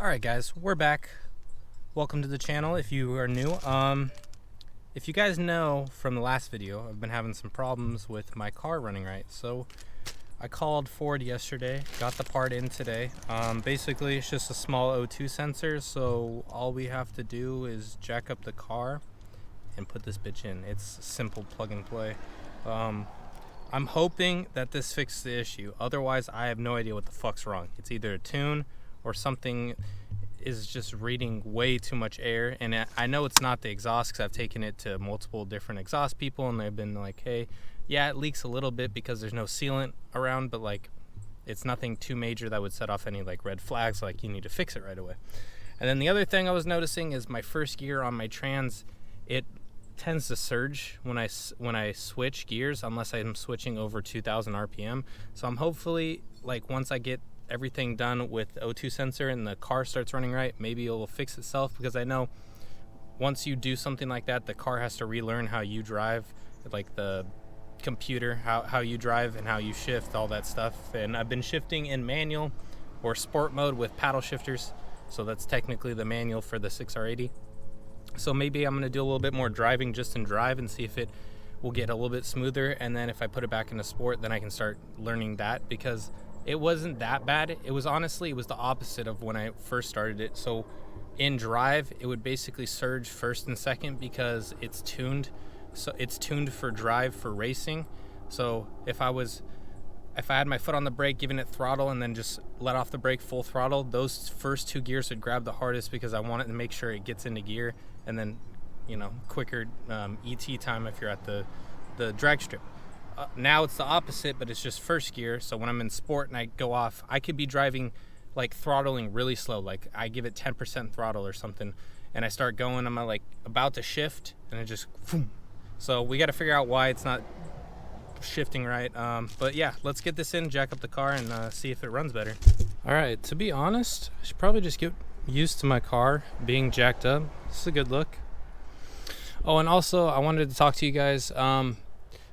Alright guys, we're back. Welcome to the channel if you are new. If you guys know from the last video, I've been having some problems with my car running right. So I called Ford yesterday, got the part in today. Basically it's just a small O2 sensor, so all we have to do is jack up the car and put this bitch in. It's simple plug and play. I'm hoping that this fixes the issue. Otherwise I have no idea what the fuck's wrong. It's either a tune or something is just reading way too much air. And I know it's not the exhaust because I've taken it to multiple different exhaust people and they've been like, hey, yeah, it leaks a little bit because there's no sealant around, but like it's nothing too major that would set off any like red flags, like you need to fix it right away. And then the other thing I was noticing is my first gear on my trans, it tends to surge when I switch gears unless I'm switching over 2000 RPM. So I'm hopefully, like, once I get everything done with O2 sensor and the car starts running right, maybe it will fix itself, because I know once you do something like that, the car has to relearn how you drive, like the computer, how you drive and how you shift, all that stuff. And I've been shifting in manual or sport mode with paddle shifters, so that's technically the manual for the 6R80. So maybe I'm going to do a little bit more driving just in drive and see if it will get a little bit smoother, and then if I put it back into sport, then I can start learning that, because it wasn't that bad. It was the opposite of when I first started it. So in drive, it would basically surge first and second because it's tuned. So it's tuned for drive for racing. So if I had my foot on the brake, giving it throttle, and then just let off the brake full throttle, those first two gears would grab the hardest because I wanted to make sure it gets into gear, and then, you know, quicker ET time if you're at the drag strip. Now it's the opposite, but it's just first gear. So when I'm in sport and I go off, I could be driving like throttling really slow, like I give it 10% throttle or something, and I start going, I'm like about to shift and it just boom. So we got to figure out why it's not shifting right. But yeah, let's get this in, jack up the car, and see if it runs better. All right, to be honest, I should probably just get used to my car being jacked up. This is a good look. Oh, and also I wanted to talk to you guys.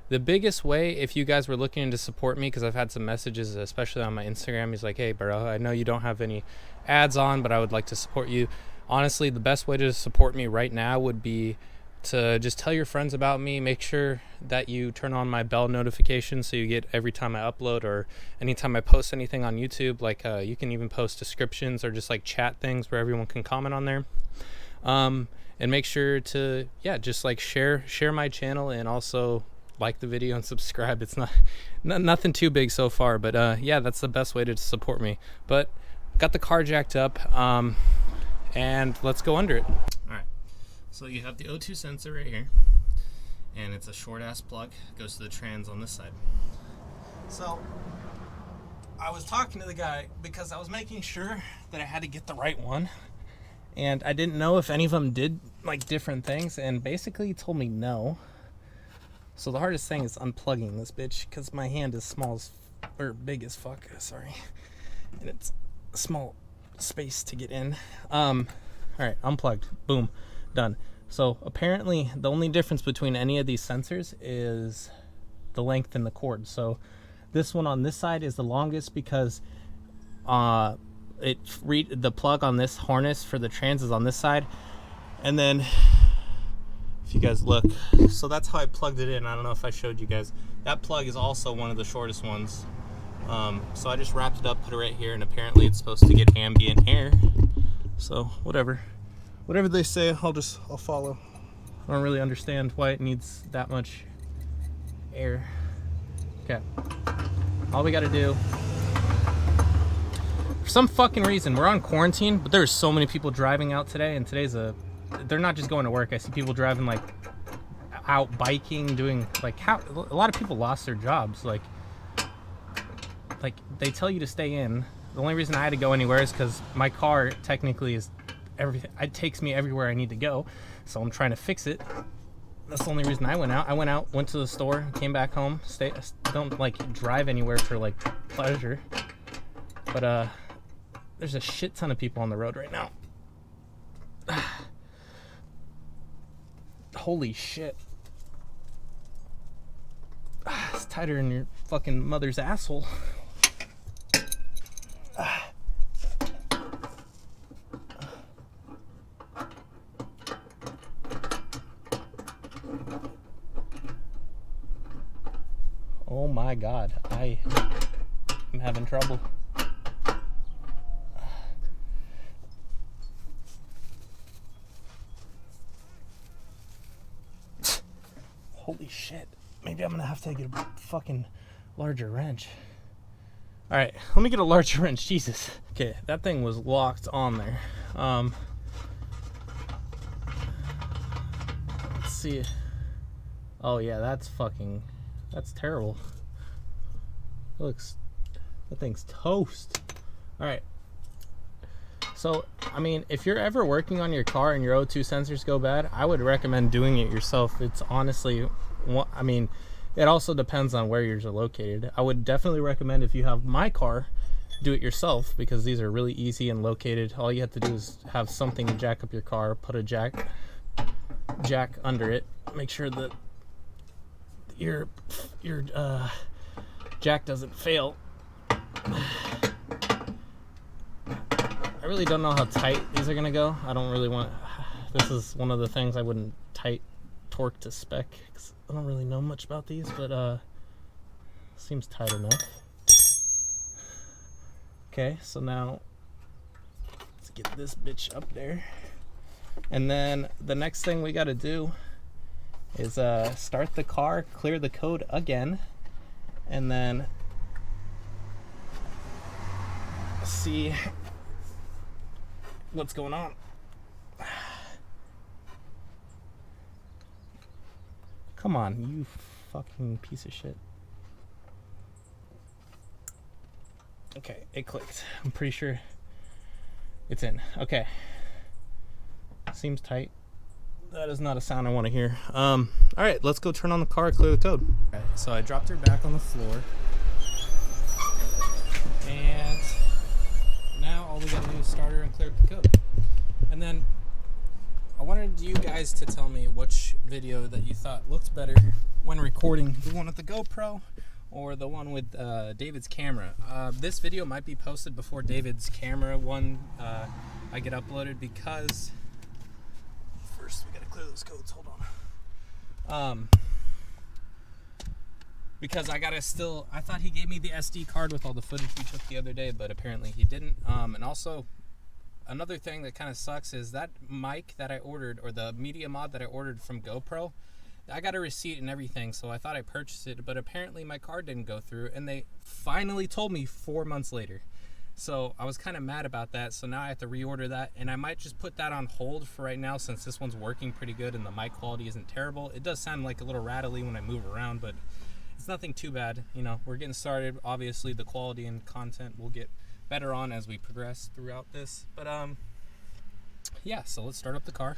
The biggest way, if you guys were looking to support me, because I've had some messages, especially on my Instagram, he's like, hey bro, I know you don't have any ads on, but I would like to support you. Honestly, the best way to support me right now would be to just tell your friends about me. Make sure that you turn on my bell notification so you get every time I upload or anytime I post anything on YouTube. Like you can even post descriptions or just like chat things where everyone can comment on there. And make sure to, yeah, just like share my channel, and also like the video and subscribe. It's nothing too big so far, but yeah, that's the best way to support me. But got the car jacked up, and let's go under it. All right, so you have the O2 sensor right here, and it's a short ass plug, goes to the trans on this side. So I was talking to the guy because I was making sure that I had to get the right one, and I didn't know if any of them did like different things, and basically he told me no. So the hardest thing is unplugging this bitch, because my hand is big as fuck, sorry. And it's a small space to get in. All right, unplugged, boom, done. So apparently the only difference between any of these sensors is the length and the cord. So this one on this side is the longest because the plug on this harness for the trans is on this side. And then if you guys look, so that's how I plugged it in. I don't know if I showed you guys. That plug is also one of the shortest ones. So I just wrapped it up, put it right here, and apparently it's supposed to get ambient air. So whatever they say, I'll follow. I don't really understand why it needs that much air. Okay, all we gotta do, for some fucking reason, we're on quarantine, but there's so many people driving out today, and they're not just going to work. I see people driving like out biking, doing like a lot of people lost their jobs. Like they tell you to stay in. The only reason I had to go anywhere is because my car technically is everything. It takes me everywhere I need to go. So I'm trying to fix it. That's the only reason I went out. Went to the store, came back home. Don't like drive anywhere for like pleasure. But there's a shit ton of people on the road right now. Holy shit. It's tighter than your fucking mother's asshole. my God, I am having trouble. Holy shit. Maybe I'm gonna have to get a fucking larger wrench. Alright, let me get a larger wrench. Jesus. Okay, that thing was locked on there. Let's see. Oh yeah, that's terrible. That thing's toast. Alright. So, I mean, if you're ever working on your car and your O2 sensors go bad, I would recommend doing it yourself. It's honestly, I mean, it also depends on where yours are located. I would definitely recommend, if you have my car, do it yourself, because these are really easy and located. All you have to do is have something to jack up your car, put a jack under it, make sure that your jack doesn't fail. I really don't know how tight these are gonna go. I don't really want, this is one of the things I wouldn't torque to spec, because I don't really know much about these, but seems tight enough. Okay, so now let's get this bitch up there. And then the next thing we gotta do is start the car, clear the code again, and then see what's going on. Come on, you fucking piece of shit. Okay, it clicked. I'm pretty sure it's in. Okay. Seems tight. That is not a sound I want to hear. Alright, let's go turn on the car, clear the code. Alright, so I dropped her back on the floor. And now all we gotta do is start her and clear up the code. And then I wanted you guys to tell me which video that you thought looked better when recording, the one with the GoPro or the one with David's camera. This video might be posted before David's camera one I get uploaded, because first we gotta clear those codes. Hold on. Because I thought he gave me the SD card with all the footage we took the other day, but apparently he didn't. And also, another thing that kind of sucks is that mic that I ordered, or the media mod that I ordered from GoPro, I got a receipt and everything, so I thought I purchased it, but apparently my card didn't go through, and they finally told me 4 months later. So I was kind of mad about that, so now I have to reorder that, and I might just put that on hold for right now, since this one's working pretty good and the mic quality isn't terrible. It does sound like a little rattly when I move around, but it's nothing too bad. You know, we're getting started. Obviously the quality and content will get better on as we progress throughout this, but yeah, so let's start up the car.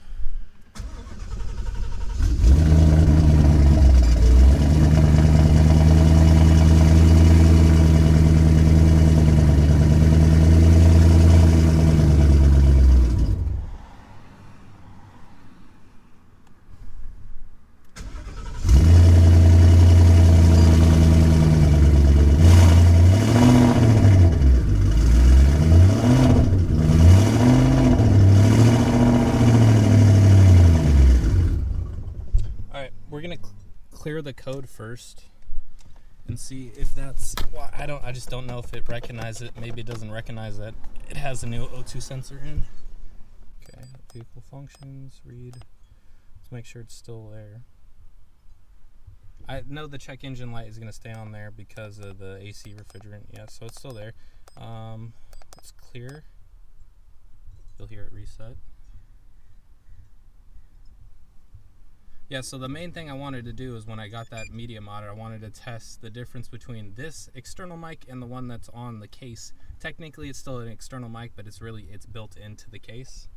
Clear the code first and see if that's, well, I just don't know if it recognizes it. Maybe it doesn't recognize that it has a new O2 sensor in. Okay, vehicle functions, read. Let's make sure it's still there. I know the check engine light is going to stay on there because of the AC refrigerant. Yeah, so it's still there. Let's clear. You'll hear it reset. Yeah, so the main thing I wanted to do is, when I got that media mod, I wanted to test the difference between this external mic and the one that's on the case. Technically it's still an external mic, but it's built into the case.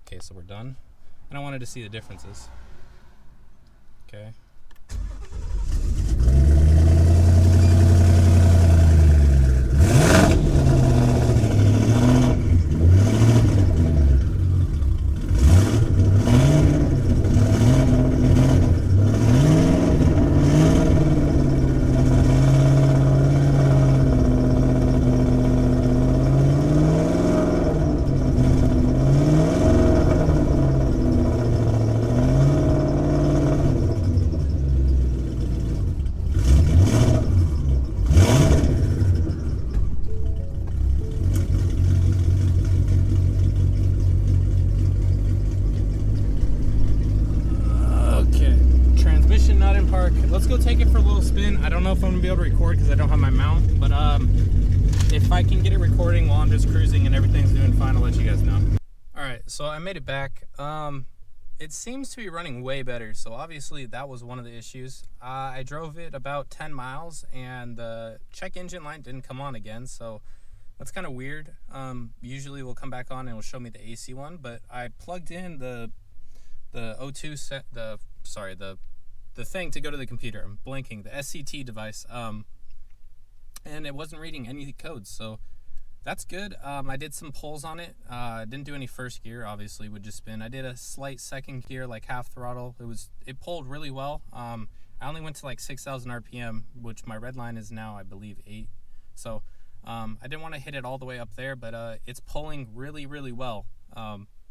Okay, so we're done. And I wanted to see the differences. Okay. back. Let's go take it for a little spin. I don't know if I'm gonna be able to record because I don't have my mount, but if I can get it recording while I'm just cruising and everything's doing fine, I'll let you guys know. Alright, so I made it back. It seems to be running way better, so obviously that was one of the issues. I drove it about 10 miles and the check engine light didn't come on again, so that's kind of weird. Usually we'll come back on and it'll show me the AC one, but I plugged in the O2 set, the thing to go to the computer. I'm blanking, the SCT device, and it wasn't reading any codes, so that's good. I did some pulls on it. Didn't do any first gear, obviously, would just spin. I did a slight second gear, like half throttle. It pulled really well. I only went to like 6,000 RPM, which my red line is now, I believe, 8. So I didn't want to hit it all the way up there, but it's pulling really, really well.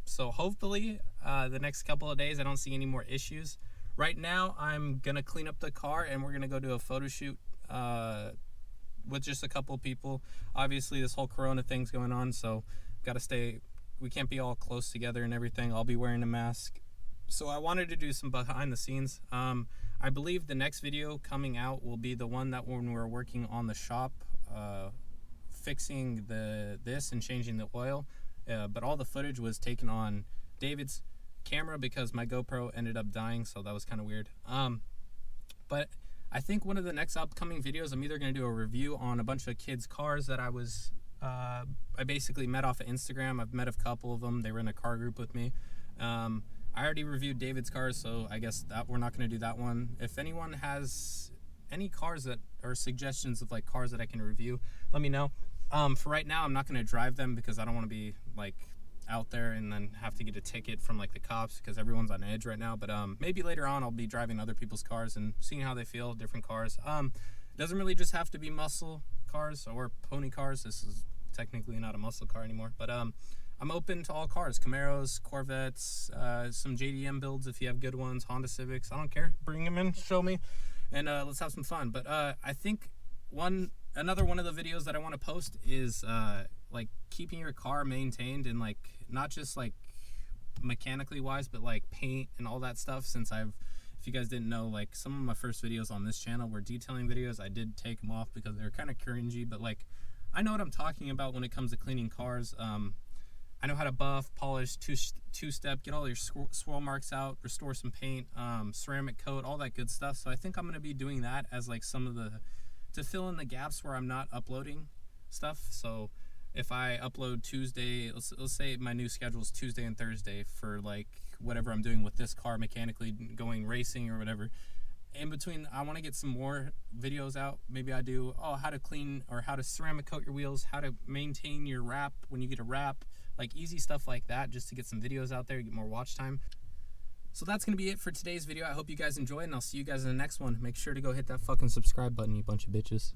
So hopefully the next couple of days I don't see any more issues. Right now I'm gonna clean up the car and we're gonna go do a photo shoot with just a couple of people. Obviously this whole corona thing's going on, so we can't be all close together and everything. I'll be wearing a mask, so I wanted to do some behind the scenes. I believe the next video coming out will be the one that when we're working on the shop, fixing this and changing the oil, but all the footage was taken on David's camera because my GoPro ended up dying, so that was kind of weird. But I think one of the next upcoming videos, I'm either going to do a review on a bunch of kids' cars that I basically met off of Instagram. I've met a couple of them. They were in a car group with me. I already reviewed David's cars, so I guess that we're not going to do that one. If anyone has any cars that or suggestions of like cars that I can review, let me know. For right now, I'm not going to drive them because I don't want to be like out there and then have to get a ticket from like the cops because everyone's on edge right now. But maybe later on I'll be driving other people's cars and seeing how they feel, different cars. It doesn't really just have to be muscle cars or pony cars. This is technically not a muscle car anymore, but I'm open to all cars: Camaros, Corvettes, some JDM builds if you have good ones, Honda Civics. I don't care, bring them in, show me, and let's have some fun. But I think another one of the videos that I want to post is like keeping your car maintained and like not just like mechanically wise, but like paint and all that stuff. Since if you guys didn't know, like some of my first videos on this channel were detailing videos. I did take them off because they're kind of cringy, but like I know what I'm talking about when it comes to cleaning cars. I know how to buff, polish, two-step, get all your swirl marks out, restore some paint, ceramic coat, all that good stuff. So I think I'm going to be doing that as like to fill in the gaps where I'm not uploading stuff. So if I upload Tuesday, let's say my new schedule is Tuesday and Thursday for like whatever I'm doing with this car mechanically, going racing or whatever. In between, I want to get some more videos out. Maybe I do how to clean or how to ceramic coat your wheels, how to maintain your wrap when you get a wrap, like easy stuff like that, just to get some videos out there, get more watch time. So that's going to be it for today's video. I hope you guys enjoyed, and I'll see you guys in the next one. Make sure to go hit that fucking subscribe button, you bunch of bitches.